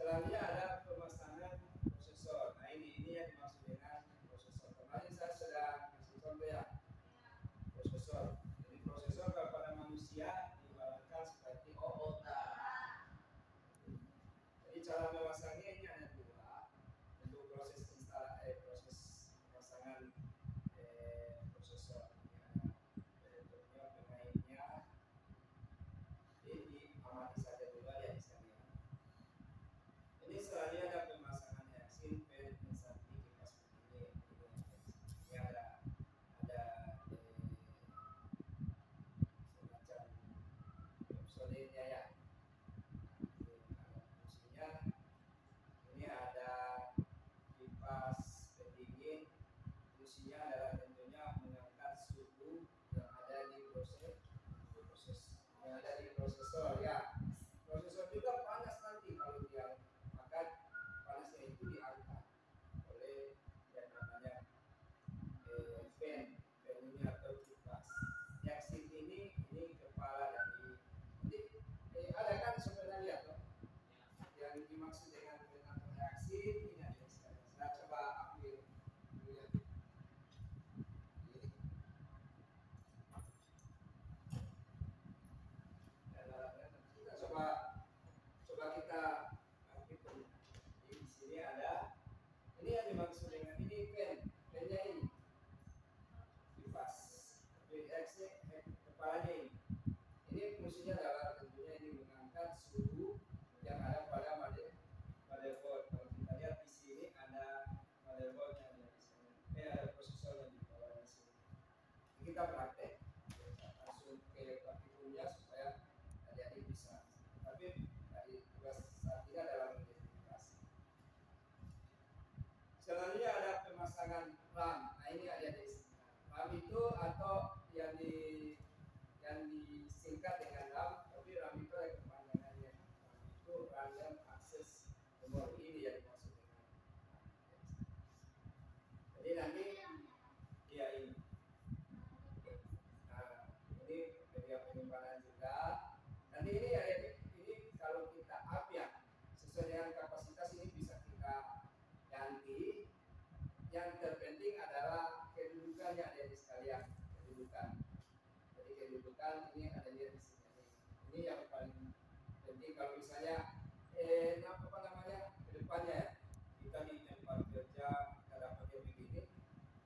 Selanjutnya ada pemasangan prosesor. Nah ini yang dimaksud dengan prosesor. Kemarin saya sudah kasih contoh ya prosesor. Jadi prosesor pada manusia diibaratkan seperti otak. Jadi cara memasangnya ini ada dua. Untuk proses proses pemasangan prosesor. Bentuknya pemainnya. Jadi amati saja dulu ya di sana. Ini selanjutnya ada pemasangan yaksin pen instanti kipas begini. Ini ada semacam episodenya ya. Fungsinya ini ada kipas pendingin. Fungsinya adalah tentunya mengangkat suhu yang ada di yang ada di prosesor ya. Prosesor juga panas nanti kalau dia akan panasnya itu diangkat oleh yang namanya fan ini atau kipas. Yaksin ini kepala dari ada kan sebenarnya toh yang dimaksud dengan penampung yaksin ini ada sekarang. Saya coba ambil lihat. Kita coba kita ambil di sini ada ini yang dimaksud dengan ini pennya ini kipas kepalanya ini fungsinya adalah tentunya ini mengangkat suhu yang ada pada motherboard. Kalau kita lihat di sini ada motherboardnya di sini, ada prosesornya di bawah di sini. Kita praktek langsung ke partikulnya supaya adik-adik bisa. Tapi dari tugas saat ini adalah mengidentifikasi. Selanjutnya ada pemasangan RAM. Nah ini adik-adik. RAM itu atau yang disingkat dengan RAM, tapi RAM itu ada kepanjangannya. RAM itu random access memory, ini yang dimaksud dengan. Jadi nanti ya ini. Nah, ini media penyimpanan juga. Nanti ini ya ini kalau kita up ya sesuai dengan kapasitas ini bisa kita ganti. Yang terpenting adalah kedudukannya ada di sekalian kedudukan. Jadi kedudukan ini ada di sini. Ini yang paling penting kalau misalnya apa namanya kedepannya ya kita di tempat kerja kita dapat yang begini.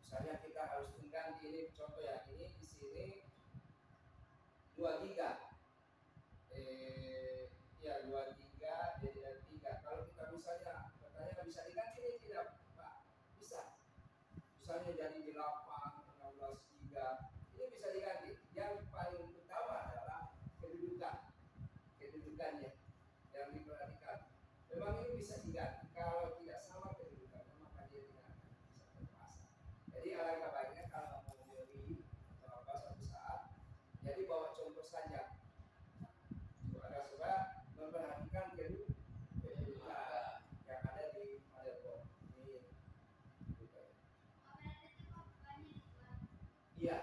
Misalnya kita harus mengganti ini contoh ya ini di sini 2 giga. Ya 2 giga jadi 3. Kalau kita misalnya katanya bisa diganti ini tidak Pak bisa. Misalnya jadi 8, 16 giga ini bisa diganti. Yang paling utama adalah kedudukannya yang diperhatikan. Memang ini bisa diganti. Kalau tidak sama kedudukannya maka dia tidak akan bisa terpasang. Jadi alangkah baiknya kalau mau beli atau apa suatu saat, jadi bawa contoh saja. Agar supaya memperhatikan kedudukan yang ada di motherboard. Ini iya.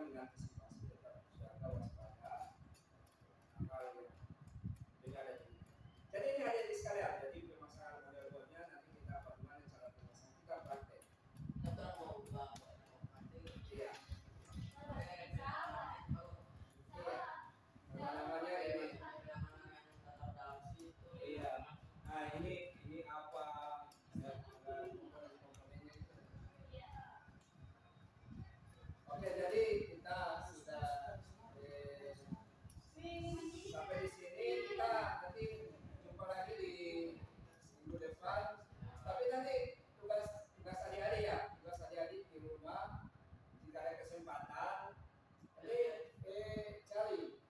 mengantisipasi tetap siaga waspada hal yang tidak ada ini. Jadi ini ada di sekalian. Jadi permasalahan model-modelnya nanti kita bagaimana cara pemasangan kita praktek. Kita mau ubah Iya. Namanya ini. Iya. Nah ini apa? Oke, jadi kita sudah sampai di sini. Kita nanti jumpa lagi di minggu depan. Tapi nanti tugas adik-adik ya, tugas adik-adik di rumah jika ada kesempatan. Jadi cari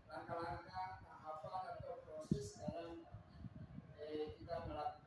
langkah-langkah tahapan atau proses dalam kita melakukan